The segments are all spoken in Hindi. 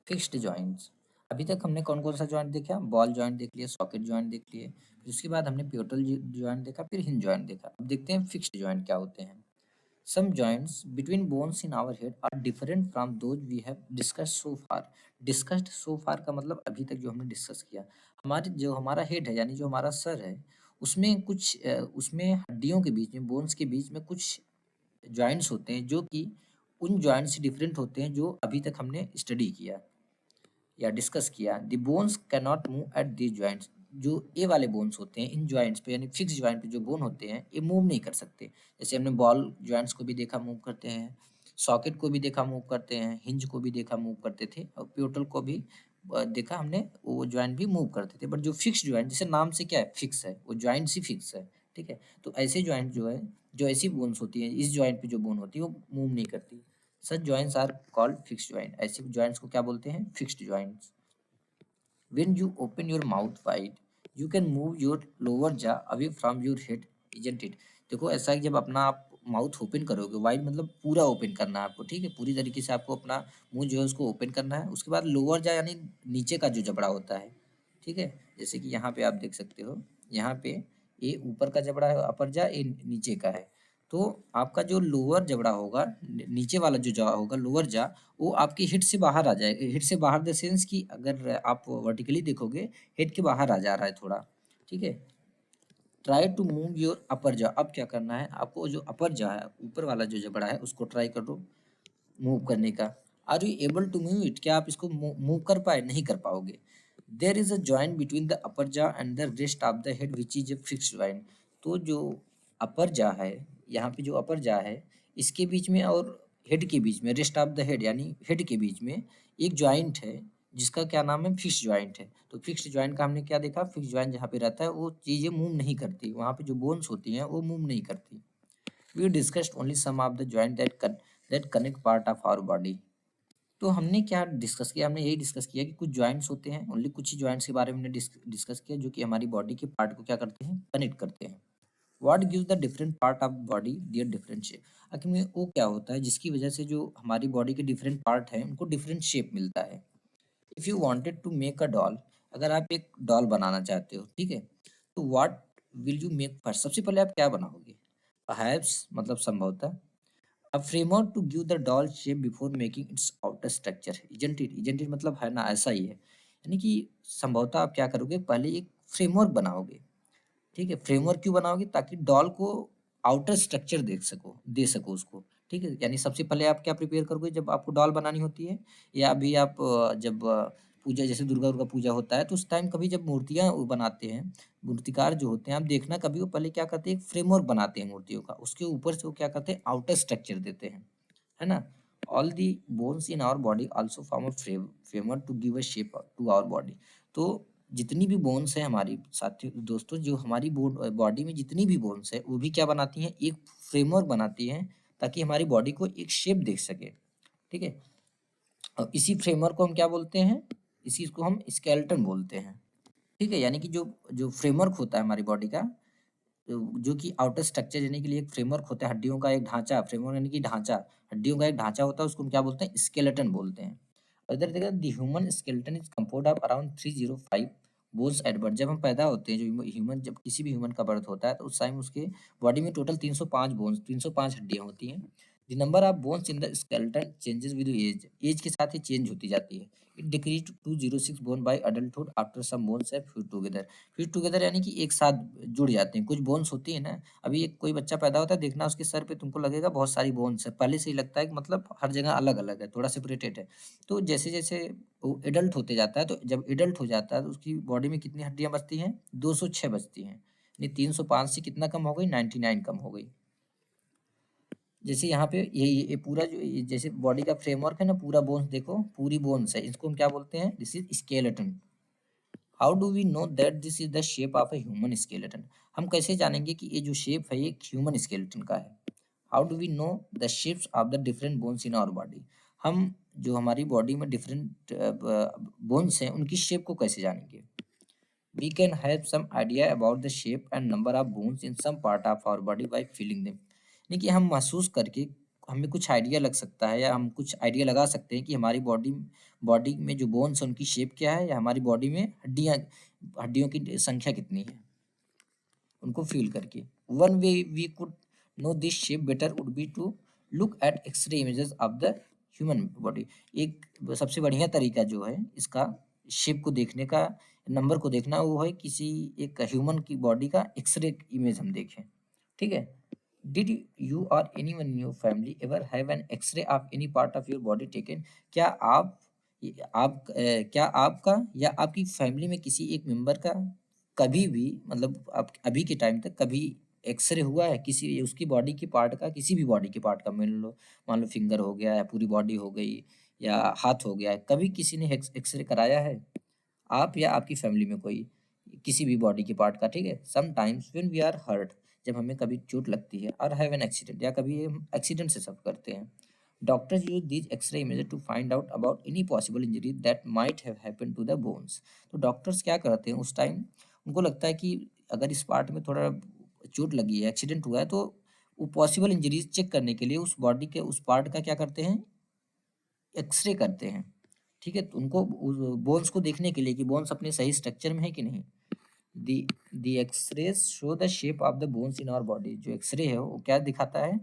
Fixed joints. अभी तक हमने कौन कौन सा जॉइंट देखा? बॉल जॉइंट देख लिया, सॉकेट जॉइंट देख लिए, फिर उसके बाद हमने प्यूटल जॉइंट देखा, फिर हिंज जॉइंट देखा। अब देखते हैं फिक्स्ड जॉइंट क्या होते हैं। Some joints between bones in our head are different from those we have discussed so far. Discussed so far का मतलब अभी तक जो हमने डिस्कस किया। हमारे जो हमारा हेड है यानी जो हमारा सर है, उसमें कुछ उसमें हड्डियों के बीच में, बोन्स के बीच में कुछ जॉइंट्स होते हैं जो कि उन जॉइंट से डिफरेंट होते हैं जो अभी तक हमने स्टडी किया या डिस्कस किया। The bones can not move at these joints. जो ए वाले बोन्स होते हैं इन जॉइंट्स पे यानी फिक्स जॉइंट पे जो बोन होते हैं ये मूव नहीं कर सकते। जैसे हमने बॉल जॉइंट्स को भी देखा मूव करते हैं, सॉकेट को भी देखा मूव करते हैं, हिंज को भी देखा मूव करते थे, और प्यूटल को भी देखा हमने, वो जॉइंट भी मूव करते थे। बट जो फिक्स जॉइंट, जैसे नाम से क्या है, फिक्स है, वो जॉइंट ही फिक्स है। ठीक है, तो ऐसे जॉइंट जो है, जो ऐसी बोन्स होती है, इस जॉइंट पे जो बोन होती है वो मूव नहीं करती। Such joints are called fixed joint. ऐसे जॉइंट्स को क्या बोलते हैं? Fixed joints. When you open your mouth wide, you can move your lower jaw away from your head, isn't it? देखो ऐसा है कि जब अपना आप माउथ ओपन करोगे, वाइड मतलब पूरा ओपन करना है आपको, ठीक है, पूरी तरीके से आपको अपना मुंह जो है उसको ओपन करना है। उसके बाद लोअर जा यानी नीचे का जो जबड़ा होता है, ठीक है, जैसे कि यहाँ पे आप देख सकते हो, यहाँ पे ये ऊपर का जबड़ा है, अपर जा, ये नीचे का है। तो आपका जो लोअर जबड़ा होगा, नीचे वाला जो जा होगा, लोअर जा, वो आपकी हिट से बाहर आ जाएगा। हिट से बाहर द सेंस कि अगर आप वर्टिकली देखोगे, हेड के बाहर आ जा रहा है थोड़ा। ठीक है, try to move your upper jaw. अब क्या करना है आपको, जो अपर जा है, ऊपर वाला जो जबड़ा है, उसको ट्राई करो मूव करने का। Are you able to move it? क्या आप इसको मूव कर पाए? नहीं कर पाओगे। There is a joint between the upper jaw and the rest of the head which is a fixed joint. तो जो अपर जा है, यहाँ पे जो अपर जा है, इसके बीच में और हेड के बीच में, रेस्ट ऑफ द हेड यानी हेड के बीच में एक जॉइंट है जिसका क्या नाम है? फिक्स्ड जॉइंट है। तो फिक्स्ड जॉइंट का हमने क्या देखा? फिक्स्ड जॉइंट जहाँ पे रहता है वो चीज़ें मूव नहीं करती, वहाँ पे जो बोन्स होती हैं वो मूव नहीं करती। We discussed only some of the joint that connect part of our body. तो हमने क्या डिस्कस किया? हमने यही डिस्कस किया कि कुछ जॉइंट्स होते हैं, ओनली कुछ ही जॉइंट्स के बारे में हमने डिस्कस किया जो कि हमारी बॉडी के पार्ट को क्या करते हैं? कनेक्ट करते हैं। What gives the different part of body their different shape? आखिर में वो क्या होता है जिसकी वजह से जो हमारी बॉडी के डिफरेंट पार्ट हैं उनको डिफरेंट शेप मिलता है? If you wanted to make a doll, अगर आप एक डॉल बनाना चाहते हो, ठीक है, तो what will you make first? सबसे पहले आप क्या बनाओगे? perhaps मतलब संभवतः a framework to give the doll shape before making its outer structure, isn't it मतलब है ना, ऐसा ही है। यानी कि संभवतः आप क्या करोगे, पहले एक फ्रेमवर्क बनाओगे। ठीक है, फ्रेमवर्क क्यों बनाओगे? ताकि डॉल को आउटर स्ट्रक्चर दे सको उसको। ठीक है, यानी सबसे पहले आप क्या प्रिपेयर करोगे जब आपको डॉल बनानी होती है, या अभी आप जब पूजा, जैसे दुर्गा दुर्गा पूजा होता है, तो उस टाइम कभी जब मूर्तियां वो बनाते हैं, मूर्तिकार जो होते हैं, आप देखना कभी वो पहले क्या करते हैं, एक फ्रेमवर्क बनाते हैं मूर्तियों का, उसके ऊपर से वो क्या करते हैं, आउटर स्ट्रक्चर देते हैं, है ना। All the bones in our body also form a framework to give a shape to our body. तो जितनी भी बोन्स हैं हमारी साथी दोस्तों, जो हमारी बॉडी में जितनी भी बोन्स है वो भी क्या बनाती हैं, एक फ्रेमवर्क बनाती हैं, ताकि हमारी बॉडी को एक शेप देख सके। ठीक है, और इसी फ्रेमवर्क को हम क्या बोलते हैं? इसी को हम स्केलेटन बोलते हैं। ठीक है, यानी कि जो जो फ्रेमवर्क होता है हमारी बॉडी का, जो कि आउटर स्ट्रक्चर देने के लिए एक फ्रेमवर्क होता है, हड्डियों का एक ढांचा, फ्रेमवर्क यानी कि ढांचा, हड्डियों का एक ढांचा होता है, उसको हम क्या बोलते हैं? स्केलेटन बोलते हैं। और इधर देखा, the human skeleton is composed of around 305 bones at birth. जब हम पैदा होते हैं, जो ह्यूमन, जब किसी भी ह्यूमन का बर्थ होता है, तो उस टाइम उसके बॉडी में टोटल 305 बोन्स, 305 हड्डियां होती हैं। The number of bones in the skeleton changes with age, age के साथ ही चेंज होती जाती है। It decreases to 206 bone by adulthood after some bones have fuse together. Fuse together यानी कि एक साथ जुड़ जाते हैं। कुछ बोन्स होती है ना, अभी एक कोई बच्चा पैदा होता है, देखना उसके सर पे तुमको लगेगा बहुत सारी बोन्स है, पहले से ही लगता है कि मतलब हर जगह अलग अलग है, थोड़ा सेपरेटेड है। तो जैसे जैसे वो एडल्ट होते जाता है, तो जब एडल्ट हो जाता है तो उसकी बॉडी में कितनी हड्डियां बचती हैं? 206 बचती हैं। यानी 305 से कितना कम हो गई? 99 कम हो गई। जैसे यहाँ पे ये पूरा जो जैसे बॉडी का फ्रेमवर्क है ना, पूरा बोन्स देखो, पूरी बोन्स है, इसको हम क्या बोलते हैं? This is skeleton. How do we know that this is the shape of a human skeleton? हम कैसे जानेंगे कि ये जो शेप है ये ह्यूमन स्केलेटन का है? How do we know the shapes of the different bones in our body? हम जो हमारी बॉडी में डिफरेंट बोन्स हैं उनकी शेप को कैसे जानेंगे? We can have some idea about the shape and number of bones in some part of our body by feeling them. यानी कि हम महसूस करके हमें कुछ आइडिया लग सकता है या हम कुछ आइडिया लगा सकते हैं कि हमारी बॉडी में जो बोन्स हैं उनकी शेप क्या है, या हमारी बॉडी में हड्डियों की संख्या कितनी है, उनको फील करके। One way we could know this shape better would be to look at X-ray images of the human body. एक सबसे बढ़िया तरीका जो है इसका शेप को देखने का, नंबर को देखना, वो है किसी एक ह्यूमन की बॉडी का एक्सरे इमेज हम देखें। ठीक है। Did you or anyone in your family ever have an X-ray of any part of your body taken? क्या क्या आपका या आपकी फैमिली में किसी एक मेंबर का कभी भी, मतलब आप अभी के टाइम तक कभी एक्सरे हुआ है किसी उसकी बॉडी के पार्ट का, किसी भी बॉडी के पार्ट का, मान लो फिंगर हो गया या पूरी बॉडी हो गई या हाथ हो गया है, कभी किसी ने एक्सरे कराया है? आप या आपकी फैमिली में कोई किसी भी बॉडी के पार्ट का? ठीक है। Sometimes when we are hurt, जब हमें कभी चोट लगती है, और हैव एन एक्सीडेंट, या कभी हम एक्सीडेंट से सफ़र करते हैं, doctors use these X-ray images to find out about any possible injury that might have happened to the bones. तो डॉक्टर्स क्या करते हैं उस टाइम, उनको लगता है कि अगर इस पार्ट में थोड़ा चोट लगी है, एक्सीडेंट हुआ है, तो वो पॉसिबल इंजरीज चेक करने के लिए उस बॉडी के उस पार्ट का क्या करते हैं, एक्सरे करते हैं। ठीक है। तो उनको बोन्स को देखने के लिए कि बोन्स अपने सही स्ट्रक्चर में है कि नहीं। The X-rays show the shape of the bones in our body. जो एक्सरे है वो क्या दिखाता है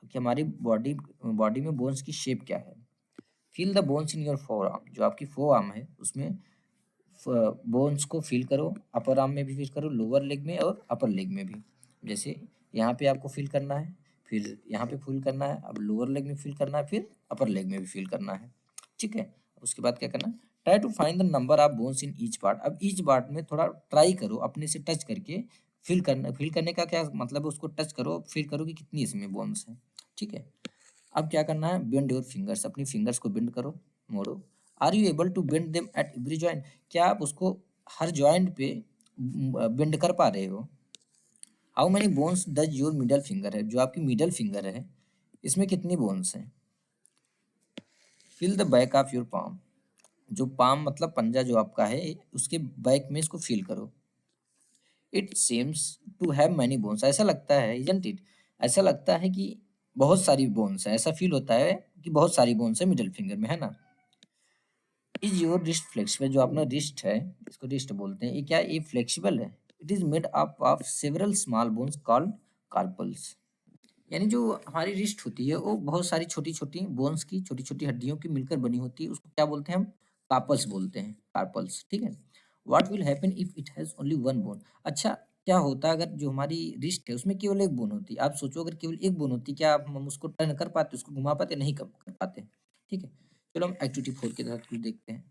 कि हमारी बॉडी में बोन्स की शेप क्या है। Feel the bones in your four arm. जो आपकी फोर आर्म है उसमें बोन्स को फील करो, अपर आर्म में भी फील करो, लोअर लेग में और अपर लेग में भी। जैसे यहाँ पे आपको फील करना है, फिर यहाँ पे फील करना है, अब लोअर लेग में फील करना है, फिर अपर लेग में भी फील करना है। ठीक है। उसके बाद क्या करना है, try to find the number of bones in each part. अब ईच पार्ट में थोड़ा ट्राई करो अपने से टच करके फील करने का क्या मतलब है, उसको टच करो, फील करो कि कितनी इसमें बोन्स हैं। ठीक है। अब क्या करना है, बेंड योर फिंगर्स। अपनी फिंगर्स को बेंड करो, मोड़ो। Are you able to bend them at every joint? क्या आप उसको हर जॉइंट पे बेंड कर पा रहे हो? How many bones does your middle finger है? जो आपकी मिडल फिंगर है इसमें कितनी बोन्स हैं? Feel the back of your palm. जो पाम मतलब पंजा जो आपका है, उसके बैक में इसको फील करो। It seems to have many bones. ऐसा लगता है, इजंट इट? ऐसा लगता है कि बहुत सारी बोन्स हैं, ऐसा फील होता है कि बहुत सारी बोन्स है मिडिल फिंगर में, है ना। Is your wrist flexible? जो अपना रिस्ट है, इसको रिस्ट बोलते हैं, ये क्या ये फ्लेक्सिबल है? It is made up of several small bones called carpals. यानी जो हमारी रिस्ट होती है वो बहुत सारी छोटी छोटी बोन्स की, छोटी छोटी हड्डियों की मिलकर बनी होती है, उसको क्या बोलते हैं हम? कार्पल्स बोलते हैं, कार्पल्स। ठीक है। What will happen if it has only one bone? अच्छा, क्या होता है अगर जो हमारी रिस्ट है उसमें केवल एक बोन होती? आप सोचो अगर केवल एक बोन होती, क्या हम उसको टर्न कर पाते, उसको घुमा पाते? नहीं कर पाते। ठीक है। चलो हम एक्टिविटी 4 के तहत कुछ देखते हैं।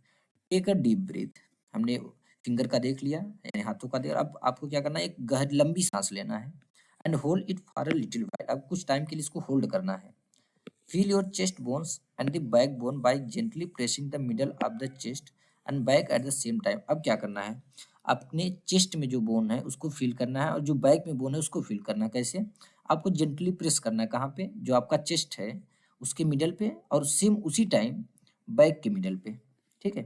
Take a deep breath. हमने फिंगर का देख लिया, यानी हाथों का देख, अब आपको क्या करना है, एक गहरी लंबी सांस लेना है and hold it for a little while. अब कुछ टाइम के लिए इसको होल्ड करना है। Feel your chest bones and the back bone by gently pressing the middle of the chest and back at the same time. अब क्या करना है, अपने चेस्ट में जो बोन है उसको फील करना है और जो बैक में बोन है उसको फील करना है। कैसे? आपको जेंटली प्रेस करना है, कहाँ पे? जो आपका चेस्ट है उसके मिडल पे, और सेम उसी टाइम बैक के मिडल पे। ठीक है।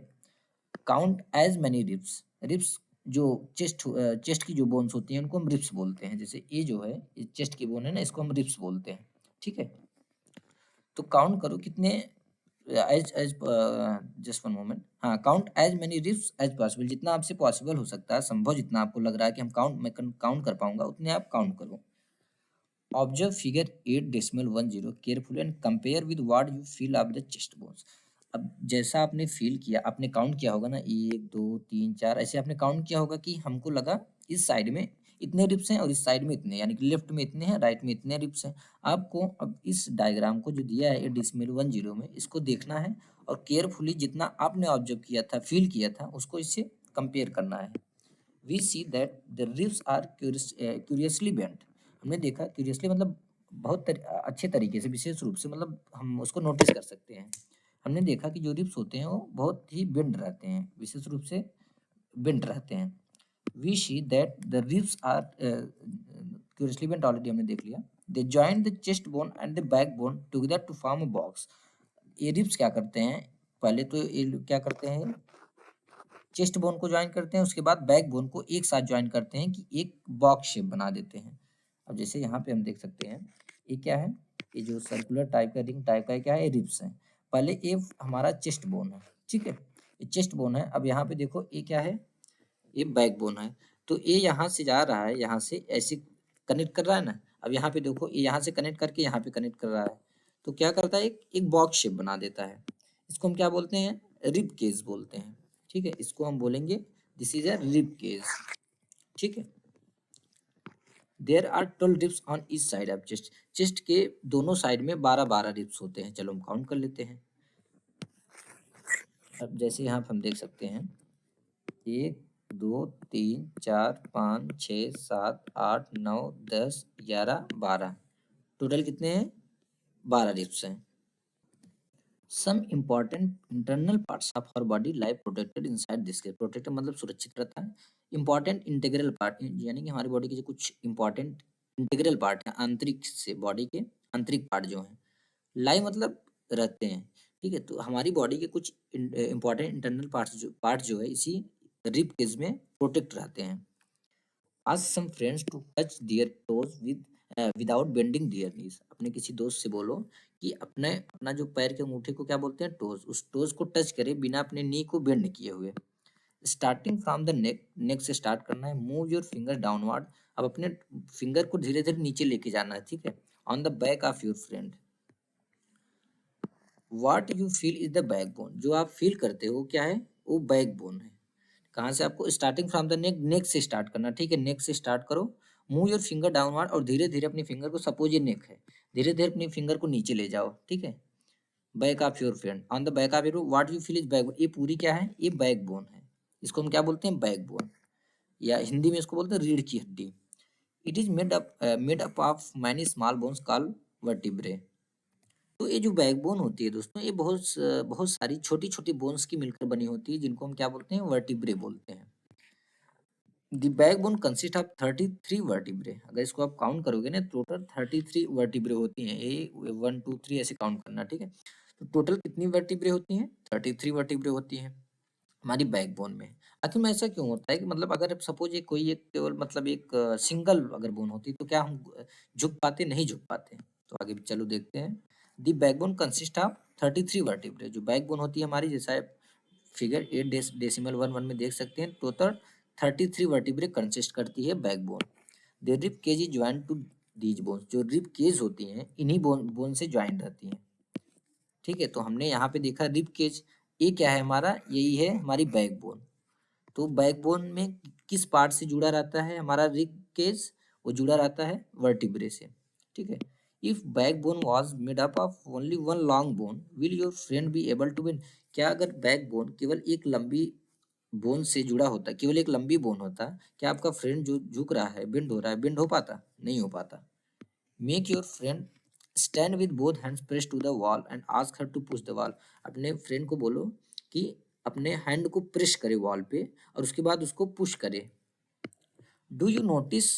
Count as many ribs. Ribs जो चेस्ट की जो बोन्स होती हैं उनको हम रिब्स बोलते हैं। जैसे ये जो है, ये चेस्ट की बोन है ना, इसको हम रिब्स बोलते हैं। ठीक है। तो काउंट करो कितने, as as just one moment, हाँ, count as many ribs as possible. जितना आपसे पॉसिबल हो सकता है, संभव जितना आपको लग रहा है कि मैं काउंट कर पाऊंगा, उतने आप काउंट करो। Observe figure 8.10 carefully and compare with what you feel of the chest bones. अब जैसा आपने फील किया, आपने काउंट किया होगा ना, 1 2 3 4, ऐसे आपने काउंट किया होगा कि हमको लगा इस साइड में इतने रिब्स हैं और इस साइड में इतने, यानी कि लेफ्ट में इतने हैं, राइट में इतने रिब्स हैं। आपको अब इस डायग्राम को जो दिया है 8.10 में, इसको देखना है और केयरफुली जितना आपने ऑब्जर्व किया था, फील किया था, उसको इससे कंपेयर करना है। We see that the ribs are curiously bent. हमने देखा, क्यूरियसली मतलब बहुत अच्छे तरीके से, विशेष रूप से, मतलब हम उसको नोटिस कर सकते हैं। हमने देखा कि जो रिब्स होते हैं वो बहुत ही बेंड रहते हैं, विशेष रूप से बेंड रहते हैं। We see that the ribs are curiously bent, already हमने देख लिया। They join the chest bone and the back bone together to form a box. ये रिब्स क्या करते हैं, पहले तो ये क्या करते हैं, चेस्ट बोन को ज्वाइन करते हैं, उसके बाद बैक बोन को एक साथ ज्वाइन करते हैं कि एक बॉक्स शेप बना देते हैं। अब जैसे यहाँ पे हम देख सकते हैं ये क्या है, ये जो सर्कुलर टाइप का रिंग टाइप का क्या है, रिब्स है। पहले ये हमारा चेस्ट बोन है, ठीक है, ये चेस्ट बोन है। अब यहाँ पे देखो ये क्या है, ये बैक बोन है। तो ये यहाँ से जा रहा है, यहाँ से ऐसे कनेक्ट कर रहा है ना। अब यहाँ पे देखो ये यहाँ से कनेक्ट करके यहाँ पे कनेक्ट कर रहा है, तो क्या करता है, एक बॉक्स शेप बना देता है। इसको हम क्या बोलते हैं, रिब केज बोलते हैं, ठीक है। इसको हम बोलेंगे this is a rib cage, ठीक है। There are 12 ribs on each side of chest. Chest के दोनों साइड में 12-12 रिब्स होते हैं। चलो हम काउंट कर लेते हैं। अब जैसे यहाँ पे हम देख सकते हैं, 1 2 3 4 5 6 7 8 9 10 11 12, टोटल कितने हैं, 12 रिब्स हैं। Some important internal parts of our body like protected inside this cage. Protected मतलब सुरक्षित रहता है। इम्पॉर्टेंट इंटीग्रल पार्ट यानी कि हमारी बॉडी के जो कुछ इंपॉर्टेंट इंटीग्रल पार्ट हैं, आंतरिक से बॉडी के आंतरिक पार्ट जो हैं, लाई मतलब रहते हैं, ठीक है। तो हमारी बॉडी के कुछ इंपॉर्टेंट इंटरनल पार्ट जो है इसी रिब केज में प्रोटेक्ट रहते हैं। Ask some friends to touch their toes without bending their knees। अपने किसी दोस्त से बोलो कि अपने अपना जो पैर के अंगूठे को क्या बोलते हैं, टोज, उस टोज को टच करे बिना अपने नी को बेंड किए हुए। स्टार्टिंग फ्रॉम द नेक, नेक से स्टार्ट करना है। Move your finger downward. अब अपने फिंगर को धीरे धीरे नीचे लेके जाना है, ठीक है। On the back of your friend. What you feel is the back bone. जो आप फील करते हो क्या है, वो बैक बोन है। कहाँ से, आपको स्टार्टिंग फ्रॉम द नेक, नेक से स्टार्ट करना, ठीक है। नेक से स्टार्ट करो। मूव योर फिंगर डाउनवर्ड और धीरे धीरे अपनी फिंगर को, सपोज ये नेक है, धीरे धीरे अपनी फिंगर को नीचे ले जाओ, ठीक है। Back of your friend, on the back of your, what you feel is back bone. ये पूरी क्या है, ये बैक बोन है। इसको हम क्या बोलते हैं, बैक बोन, या हिंदी में इसको बोलते हैं रीढ़ की हड्डी। It is made up of many small bones called vertebrae. तो ये जो बैकबोन होती है दोस्तों, ये बहुत सारी छोटी छोटी बोन्स की मिलकर बनी होती है, जिनको हम क्या बोलते हैं, वर्टिब्रे बोलते हैं। The backbone consist of 33 vertebrae. अगर इसको आप काउंट करोगे ना, टोटल 33 वर्टिब्रे होती हैं। ए 1 2 3 ऐसे काउंट करना, ठीक है। तो टोटल कितनी वर्टिब्रे होती हैं, 33 वर्टिब्रे होती हैं हमारी बैकबोन में। आखिर में ऐसा क्यों होता है कि मतलब अगर सपोज ये कोई एक केवल मतलब एक सिंगल अगर बोन होती तो क्या हम झुक पाते, नहीं झुक पाते। तो आगे चलो देखते हैं। दी बैकबोन कंसिस्ट ऑफ 33 वर्टिब्रे। जो बैकबोन होती है हमारी, जैसा फिगर 8.1 में देख सकते हैं, टोटल 33 वर्टिब्रे कंसिस्ट करती है backbone. The rib cage is joint to these bones. जो रिब केज होती हैं इन्हीं बोन से ज्वाइंट रहती हैं, ठीक है। तो हमने यहाँ पे देखा रिब केज, ये क्या है हमारा, यही है हमारी बैकबोन। तो बैकबोन में किस पार्ट से जुड़ा रहता है हमारा रिब केज, वो जुड़ा रहता है वर्टिब्रे से, ठीक है। If backbone was made up of only one long bone will your friend be able to bend. क्या अगर बैकबोन केवल एक लंबी बोन से जुड़ा होता, केवल एक लंबी बोन होता, क्या आपका फ्रेंड जो झुक रहा है, बेंड हो रहा है, बेंड हो पाता, नहीं हो पाता। Make your friend stand with both hands press to the wall and ask her to push the wall. अपने फ्रेंड को बोलो कि अपने हैंड को प्रेस करे वॉल पे और उसके बाद उसको पुश करे। Do you notice,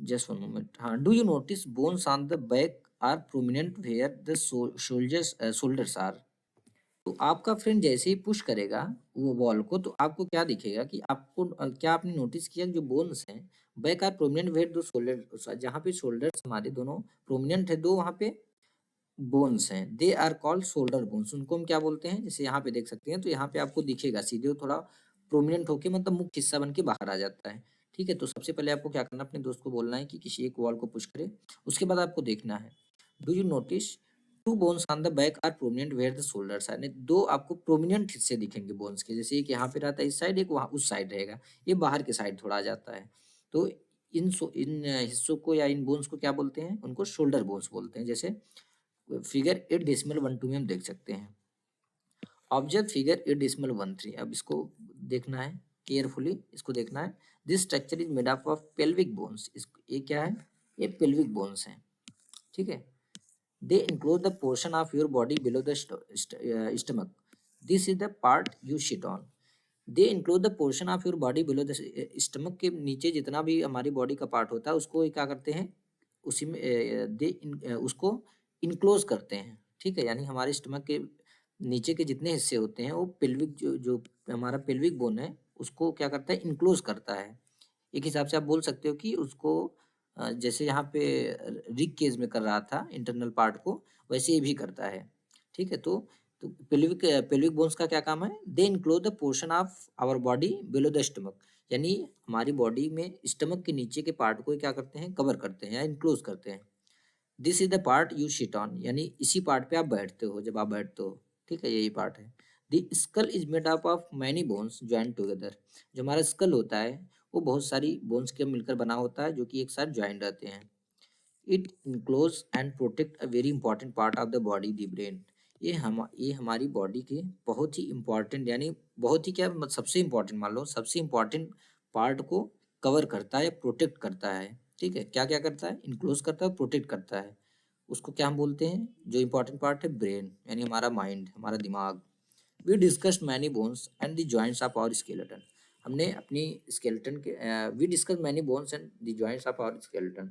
just one moment, हाँ, do you notice bones on the back are prominent where the shoulders are. तो आपका फ्रेंड जैसे ही पुश करेगा वो बॉल को, तो आपको क्या दिखेगा कि आपको क्या आपने नोटिस किया कि जो बोन्स हैं बैक आर प्रोमिनेंट वेयर दो शोल्डर, जहाँ पे शोल्डर्स हमारे दोनों प्रोमिनेंट है, दो वहाँ पे बोन्स हैं, they are called shoulder bones. उनको हम क्या बोलते हैं, जैसे यहाँ पे देख सकते हैं, तो यहाँ पे आपको दिखेगा सीधे, वो थोड़ा प्रोमिनेंट होके मतलब मुख्य हिस्सा बन के बाहर आ जाता है, ठीक है। तो सबसे पहले आपको क्या करना है, अपने दोस्त को बोलना है कि किसी एक वॉल को पुश करे। उसके बाद आपको देखना है, do you notice two bones on the back are prominent where the shoulders are. दो आपको प्रोमिनेंट हिस्से दिखेंगे बोन्स के, जैसे एक यहाँ पे रहता है इस साइड, एक वहाँ उस साइड रहेगा, ये बाहर के साइड थोड़ा आ जाता है। तो इन हिस्सों को या इन बोन्स को क्या बोलते हैं, उनको शोल्डर बोन्स बोलते हैं। जैसे फिगर 8.12 में हम देख सकते हैं। Object figure 8.13। अब इसको देखना है केयरफुली, इसको देखना है। This structure is made up of pelvic bones. ये क्या है, ये पेल्विक बोन्स हैं, ठीक है। They include the portion of your body below the stomach. This is the part you shit on. They include the portion of your body below the stomach. के नीचे जितना भी हमारी बॉडी का पार्ट होता है उसको क्या करते हैं, उसी में उसको इनक्लोज करते हैं, ठीक है। यानी हमारे स्टमक के नीचे के जितने हिस्से होते हैं वो पेल्विक जो जो हमारा पेल्विक बोन है उसको क्या करता है, इनक्लोज करता है। एक हिसाब से आप बोल सकते हो कि उसको जैसे यहाँ पे रिग केज में कर रहा था इंटरनल पार्ट को, वैसे ये भी करता है। ठीक है, तो पेल्विक बोन्स का क्या काम है? They enclose the portion of our body below the stomach, यानी हमारी बॉडी में स्टमक के नीचे के पार्ट को क्या करते हैं? कवर करते हैं या इंक्लोज करते हैं। This is the part you sit on, यानी इसी पार्ट पे आप बैठते हो जब आप बैठते हो। ठीक है, यही पार्ट है। The skull is made up of many bones joint together, जो हमारा स्कल होता है वो बहुत सारी बोन्स के मिलकर बना होता है जो कि एक साथ ज्वाइंट रहते हैं। It enclose and protect a very important part of the body, the brain. ये हमारी बॉडी के बहुत ही इंपॉर्टेंट, यानी बहुत ही क्या सबसे इंपॉर्टेंट, मान लो सबसे इंपॉर्टेंट पार्ट को कवर करता है, प्रोटेक्ट करता है। ठीक है, क्या क्या करता है? इनक्लोज करता है, प्रोटेक्ट करता है। उसको क्या हम बोलते हैं? जो इंपॉर्टेंट पार्ट है ब्रेन, यानी हमारा माइंड, हमारा दिमाग। We discussed many bones and the joints of our skeleton. हमने अपनी स्केलेटन के we discuss many bones and the joints of our skeleton,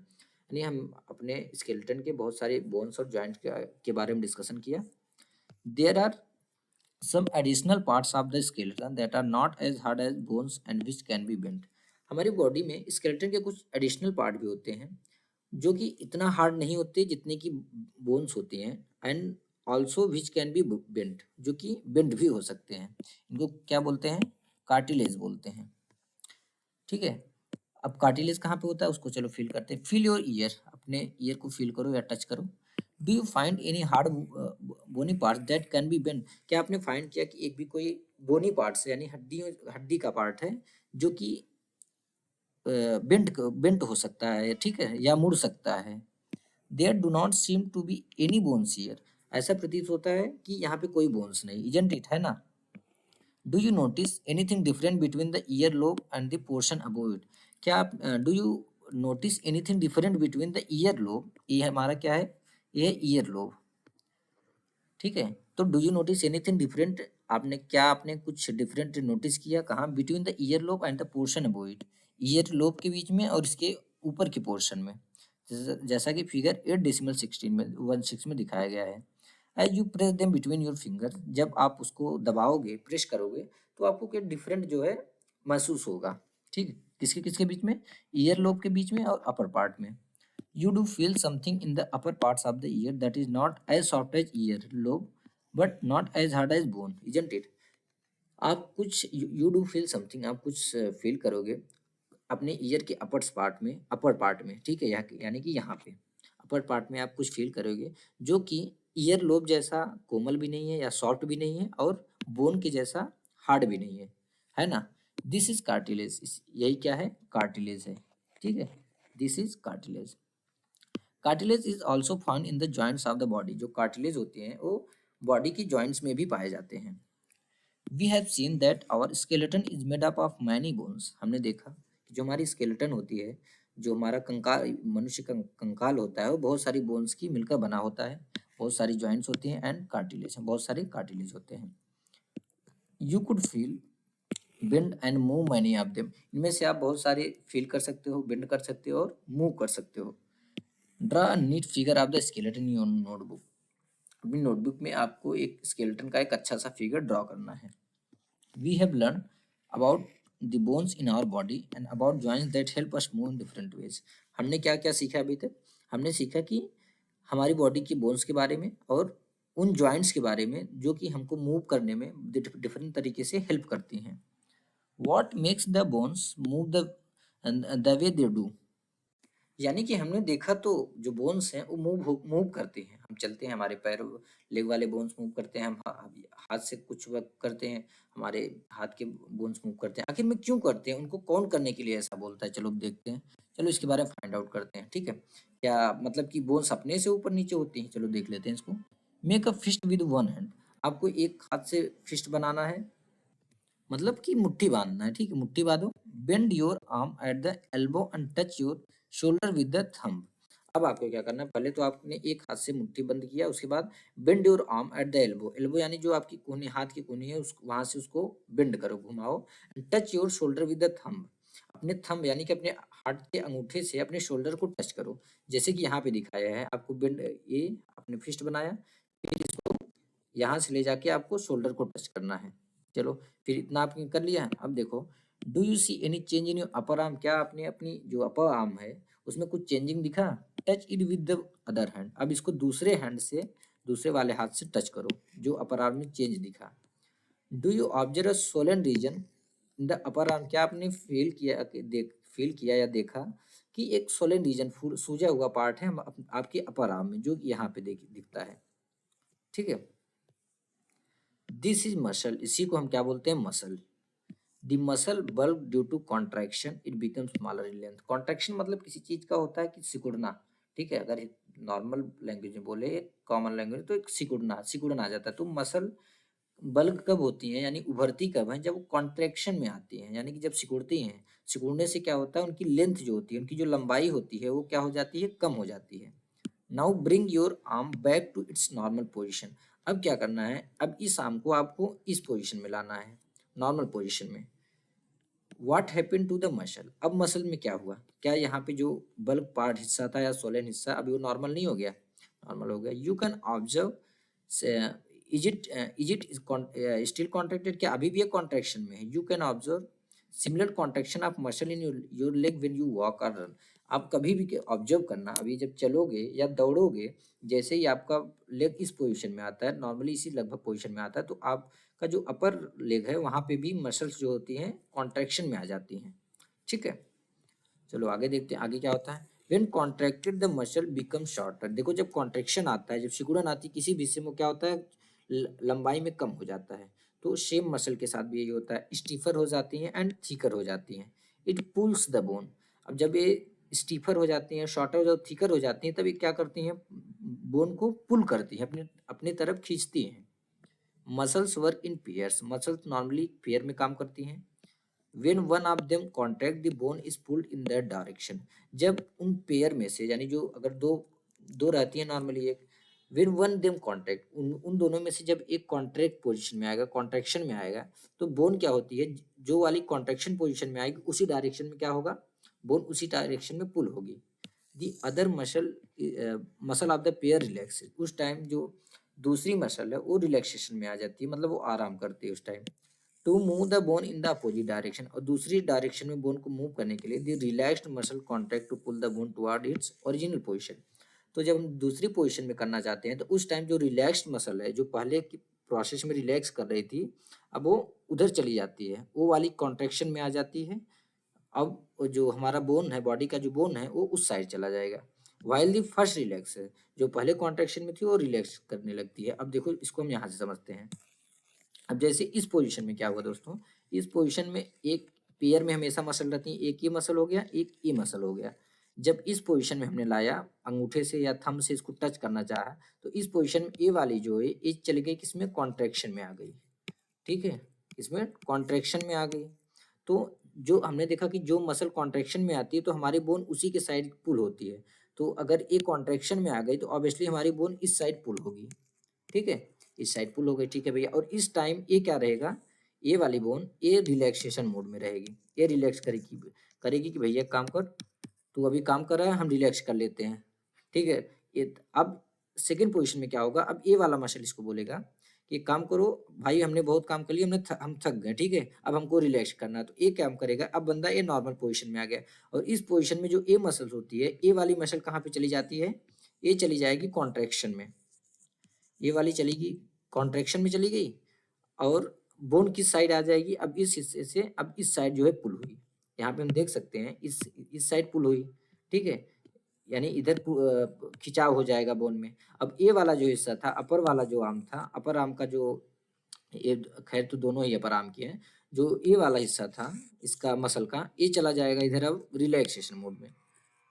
यानी हम अपने स्केलेटन के बहुत सारे बोन्स और जॉइंट्स के बारे में डिस्कशन किया। There are some additional parts of the skeleton that are not as hard as bones and which can be bent। हमारी बॉडी में स्केलेटन के कुछ एडिशनल पार्ट भी होते हैं जो कि इतना हार्ड नहीं होते जितने की बोन्स होते हैं, and also which can be bent, जो कि बेंट भी हो सकते हैं। इनको क्या बोलते हैं? कार्टिलेज बोलते हैं। ठीक है, अब कार्टिलेज कहाँ पे होता है उसको चलो फील करते हैं। फील योर ईयर, अपने ईयर को फील करो या टच करो। Do you find any hard bony part that can be bend? क्या आपने फाइंड किया कि एक भी कोई बोनी पार्ट्स यानी हड्डी का पार्ट है जो कि बेंट हो सकता है, ठीक है, या मुड़ सकता है। There do not seem to be any bones here, ऐसा प्रतीत होता है कि यहाँ पे कोई बोन्स नहीं, इजंट इट, है ना? Do you notice anything different between the ear lobe and the portion above it? क्या आप do you notice anything different between the ear lobe? ये हमारा क्या है? ये है ईयर लोब। ठीक है, तो do you notice anything different, आपने कुछ डिफरेंट नोटिस किया कहाँ? Between the ear lobe and the portion above it, ear lobe के बीच में और इसके ऊपर के पोर्शन में। जैसा कि फिगर 8.16 में 16 में दिखाया गया है। As you press them between your finger, जब आप उसको दबाओगे, प्रेस करोगे, तो आपको क्या डिफरेंट जो है महसूस होगा। ठीक है, किसके किसके बीच में? ईयर लोब के बीच में और अपर पार्ट में। You do feel something in the upper parts of the ear that is not as soft as ear lobe, but not as hard as bone, isn't it? आप कुछ यू डू फील समथिंग, आप कुछ फील करोगे अपने ईयर के अपर पार्ट में, ठीक है, यानी कि यहाँ पे अपर पार्ट में आप कुछ फील करोगे जो कि ईयर लोब जैसा कोमल भी नहीं है या सॉफ्ट भी नहीं है और बोन के जैसा हार्ड भी नहीं है ना? दिस इज कार्टिलेज, यही क्या है? कार्टिलेज है। ठीक है, this is cartilage. Cartilage is also found in the joints of the body, जो कार्टिलेज होते हैं वो बॉडी की जॉइंट्स में भी पाए जाते हैं। We have seen that our skeleton is made up of many bones, हमने देखा कि जो हमारी स्केलेटन होती है, जो हमारा कंकाल, मनुष्य का कंकाल होता है, वो बहुत सारी बोन्स की मिलकर बना होता है, बहुत सारी जॉइंट्स होती हैं एंड कार्टिलेज, बहुत सारे कार्टिलेज होते हैं। You could feel bend and move many of them, इनमें से आप बहुत सारे फील कर सकते हो, बेंड कर सकते हो और मूव कर सकते हो। Draw a neat figure of the skeleton in your notebook, अपनी नोटबुक में आपको एक स्केलेटन का एक अच्छा सा फिगर ड्रॉ करना है। We have learn about the bones in our body and about joints that help us move in different ways. हमने क्या क्या सीखा अभी तक? हमने सीखा कि हमारी बॉडी की बोन्स के बारे में और उन जॉइंट्स के बारे में जो कि हमको मूव करने में डिफरेंट तरीके से हेल्प करती हैं। What makes the bones move the way they do, यानी कि हमने देखा तो जो बोन्स हैं वो मूव करते हैं, हम चलते हैं, हमारे पैर लेग वाले बोन्स मूव करते हैं, हम हाथ से कुछ वर्क करते हैं, हमारे हाथ के बोन्स मूव करते हैं। आखिर में क्यों करते हैं? उनको कौन करने के लिए ऐसा बोलता है? चलो अब देखते हैं, चलो इसके बारे में फाइंड आउट करते हैं। ठीक है, क्या मतलब कि बोन्स अपने से ऊपर नीचे होती हैं? चलो देख लेते हैं इसको। Make a fist with one hand, आपको एक हाथ से फिस्ट बनाना है, मतलब कि मुट्ठी बांधना है। ठीक है, मुट्ठी बांधो। Bend your arm at the elbow and touch your shoulder with the thumb. अब आपको क्या करना है? पहले तो आपने एक हाथ से मुट्ठी बंद किया, उसके बाद bend your arm at the elbow, elbow यानी जो आपकी कोहनी, हाथ की कोहनी है, उस वहां से उसको बेंड करो, घुमाओ। Touch your shoulder with the thumb, अपने थंब यानी कि अपने हाथ के अंगूठे से अपने शोल्डर को टच करो, जैसे कि यहाँ पे दिखाया है आपको। बेंड, ये आपने फिस्ट बनाया, फिर इसको यहाँ से ले जाके आपको शोल्डर को टच करना है। चलो, फिर इतना आपने कर लिया है। अब देखो, do you see any change in your upper arm, क्या आपने अपनी जो अपर आर्म है उसमें कुछ चेंजिंग दिखा? Touch it with the other hand, अब इसको दूसरे हैंड से, दूसरे वाले हाथ से टच करो, जो अपर आर्म में चेंज दिखा। Do you observe a swollen region in the upper arm, क्या आपने फील किया या देखा कि एक सोलन रीजन सूजा हुआ पार्ट है आपके अपर आर्म में, जो यहाँ पे दिखता है। ठीक है, दिस इज मसल, इसी को हम क्या बोलते हैं? Muscle. The muscle bulk due to contraction it become smaller in length. Contraction मतलब किसी चीज का होता है कि सिकुड़ना। ठीक है, अगर नॉर्मल लैंग्वेज में बोले, कॉमन लैंग्वेज, तो एक सिकुड़ना, सिकुड़न आ जाता है। तो मसल बल्क कब होती हैं, यानी उभरती कब हैं? जब वो कॉन्ट्रैक्शन में आती हैं, यानी कि जब सिकुड़ती हैं। सिकुड़ने से क्या होता है, उनकी लेंथ जो होती है, उनकी जो लंबाई होती है, वो क्या हो जाती है? कम हो जाती है। Now bring your arm back to its normal position. अब क्या करना है? अब इस आर्म को आपको इस पोजिशन में लाना है, नॉर्मल पोजिशन में। What happened to the muscle, अब मसल में क्या हुआ? क्या यहाँ पे जो बल्क पार्ट हिस्सा था या सोलन हिस्सा, अभी वो नॉर्मल नहीं हो गया? नॉर्मल हो गया। You can observe, is it still contracted, क्या अभी भी ये कॉन्ट्रैक्शन में है? You can observe similar contraction of muscle in your leg when you walk और रन। आप कभी भी ऑब्जर्व करना, अभी जब चलोगे या दौड़ोगे, जैसे ही आपका लेग इस पोजीशन में आता है, नॉर्मली इसी लगभग पोजीशन में आता है, तो आपका जो अपर लेग है वहाँ पे भी मसल्स जो होती हैं कॉन्ट्रैक्शन में आ जाती हैं। ठीक है, चलो आगे देखते हैं, आगे क्या होता है। When contracted the muscle becomes shorter, देखो जब कॉन्ट्रैक्शन आता है, जब सिकुड़न आती है किसी भी हिस्से में, क्या होता है? लंबाई में कम हो जाता है। तो सेम मसल के साथ भी यही होता है, स्टीफर हो जाती हैं एंड थिकर हो जाती हैं। इट पुल्स द बोन, अब जब ये स्टीफर हो जाती हैं, शॉर्टर हो जाती, थिकर हो जाती हैं, तब ये क्या करती हैं? बोन को पुल करती हैं, अपने अपनी तरफ खींचती हैं। Muscles work in pairs, muscles normally pair में काम करती हैं। when one of them contract the bone is pulled in that direction, जब उन पेयर में से, यानी जो अगर दो दो रहती है नॉर्मली, एक when one them contract, उन दोनों में से जब एक कॉन्ट्रैक्ट पोजीशन में आएगा, कॉन्ट्रैक्शन में आएगा, तो बोन क्या होती है? जो वाली कॉन्ट्रैक्शन पोजीशन में आएगी उसी डायरेक्शन में क्या होगा? बोन उसी डायरेक्शन में पुल होगी। The other muscle, muscle of the pair relax, उस टाइम जो दूसरी मसल है वो रिलैक्सेशन में आ जाती है, मतलब वो आराम करती है उस time. To move the bone in the opposite direction, और दूसरी डायरेक्शन में बोन को मूव करने के लिए the relaxed muscle contract to pull the bone toward its original position. तो जब हम दूसरी पोजीशन में करना चाहते हैं, तो उस टाइम जो रिलैक्स्ड मसल है, जो पहले की प्रोसेस में रिलैक्स कर रही थी, अब वो उधर चली जाती है, वो वाली कॉन्ट्रैक्शन में आ जाती है। अब वो जो हमारा बोन है, बॉडी का जो बोन है, वो उस साइड चला जाएगा। वाइल द फर्स्ट रिलैक्स है, जो पहले कॉन्ट्रैक्शन में थी वो रिलैक्स करने लगती है। अब देखो इसको हम यहाँ से समझते हैं। अब जैसे इस पोजीशन में क्या हुआ दोस्तों, इस पोजीशन में एक पेयर में हमेशा मसल रहती है, एक ये मसल हो गया, एक ये मसल हो गया। जब इस पोजीशन में हमने लाया, अंगूठे से या थंब से इसको टच करना चाहा, तो इस पोजीशन में ए वाली जो है, ये चली गई किसमें? कॉन्ट्रैक्शन में आ गई। ठीक है, इसमें कॉन्ट्रैक्शन में आ गई। तो जो हमने देखा कि जो मसल कॉन्ट्रैक्शन में आती है, तो हमारी बोन उसी के साइड पुल होती है। तो अगर ये कॉन्ट्रैक्शन में आ गई, तो ऑब्वियसली हमारी बोन इस साइड पुल होगी। ठीक है, इस साइड पुल हो गई। ठीक है भैया, और इस टाइम ये क्या रहेगा? ये वाली बोन ये रिलैक्सेशन मोड में रहेगी, ये रिलैक्स करेगी, करेगी कि भैया काम कर, तू अभी काम कर रहा है, हम रिलैक्स कर लेते हैं। ठीक है, ये अब सेकंड पोजीशन में क्या होगा? अब ये वाला मसल इसको बोलेगा कि काम करो भाई, हमने बहुत काम कर लिया, हम थक गए। ठीक है, अब हमको रिलैक्स करना है। तो ये काम करेगा, अब बंदा ये नॉर्मल पोजीशन में आ गया, और इस पोजीशन में जो ए मसल्स होती है, ए वाली मसल कहाँ पे चली जाती है? ये चली जाएगी कॉन्ट्रैक्शन में, ये वाली चलेगी कॉन्ट्रैक्शन में चली गई, और बोन किस साइड आ जाएगी? अब इस हिस्से से, अब इस साइड जो है पुल हुई। यहाँ पे हम देख सकते हैं इस साइड पुल हुई। ठीक है, यानी इधर खिंचाव हो जाएगा बोन में। अब ये वाला जो हिस्सा था, अपर वाला जो आर्म था, अपर आर्म का जो, ये खैर तो दोनों ही अपर आर्म के हैं, जो ये वाला हिस्सा था इसका मसल का, ये चला जाएगा इधर अब रिलैक्सेशन मोड में।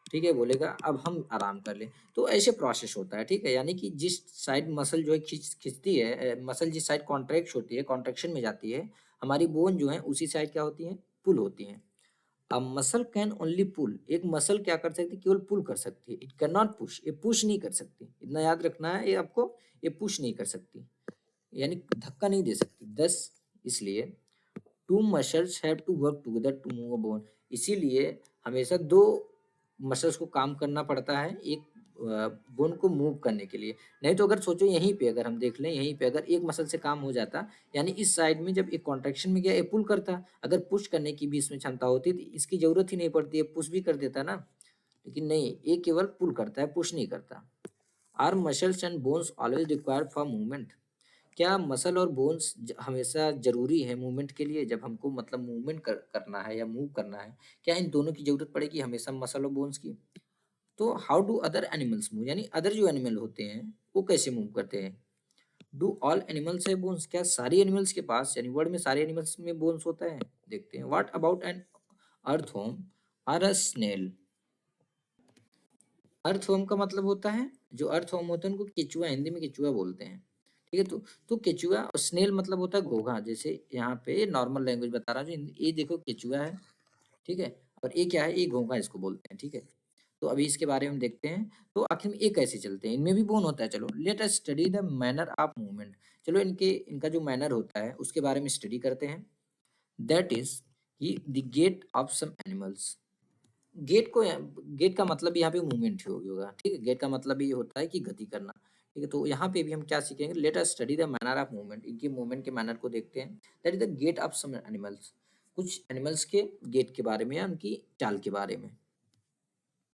ठीक है, बोलेगा अब हम आराम कर लें। तो ऐसे प्रोसेस होता है। ठीक है, यानी कि जिस साइड मसल जो है खिंचती है, मसल जिस साइड कॉन्ट्रैक्ट होती है, कॉन्ट्रैक्शन में जाती है, हमारी बोन जो है उसी साइड क्या होती है? पुल होती है। अब मसल कैन ओनली पुल, एक मसल क्या कर सकती है? केवल पुल कर सकती है, इट कैन नॉट पुश, ये पुश नहीं कर सकती, इतना याद रखना है ये आपको, ये पुश नहीं कर सकती, यानी धक्का नहीं दे सकती। दस इसलिए two muscles have to work together to move a bone, इसीलिए हमेशा दो मसल्स को काम करना पड़ता है एक बोन को मूव करने के लिए। नहीं तो अगर सोचो यहीं पे अगर हम देख लें, यहीं पे अगर एक मसल से काम हो जाता, यानी इस साइड में जब एक कॉन्ट्रैक्शन में गया ये पुल करता, अगर पुश करने की भी इसमें क्षमता होती तो इसकी जरूरत ही नहीं पड़ती, ये पुश भी कर देता ना। लेकिन नहीं, ये केवल पुल करता है, पुश नहीं करता। Our muscles and bones always required for movement? क्या मसल और बोन्स हमेशा जरूरी है मूवमेंट के लिए? जब हमको मतलब मूवमेंट करना है या मूव करना है, क्या इन दोनों की जरूरत पड़ेगी हमेशा, मसल और बोन्स की? तो how do other animals move, यानी अदर जो एनिमल होते हैं वो कैसे मूव करते हैं? Do all animals have bones? क्या सारी एनिमल्स के पास, यानी वर्ल्ड में सारे एनिमल्स में बोन्स होता है? देखते हैं। व्हाट अबाउट एन अर्थवर्म और अ स्नेल? अर्थवर्म का मतलब होता है, जो अर्थवर्म होते हैं उनको केचुआ, हिंदी में केचुआ बोलते हैं। ठीक है, तो केचुआ और स्नेल मतलब होता है घोंघा। जैसे यहाँ पे नॉर्मल लैंग्वेज बता रहा हूँ, ये देखो केचुआ है, ठीक है, और ये क्या है, ये घोंघा इसको बोलते हैं। ठीक है, तो अभी इसके बारे में देखते हैं। तो आखिर में ये कैसे चलते हैं, इनमें भी बोन होता है। चलो late us study the manner of movement. चलो इनका जो मैनर होता है उसके बारे में स्टडी करते हैं। दैट इज कि the gait of some animals. Gait का मतलब यहाँ पे मूवमेंट ही होगा। ठीक है, गेट का मतलब ये होता है कि गति करना। ठीक है, तो यहाँ पे भी हम क्या सीखेंगे, let us study the manner of movement. इनके मूवमेंट के मैनर को देखते हैं। That is the gait of some animals. कुछ एनिमल्स के गेट के बारे में या उनकी चाल के बारे में।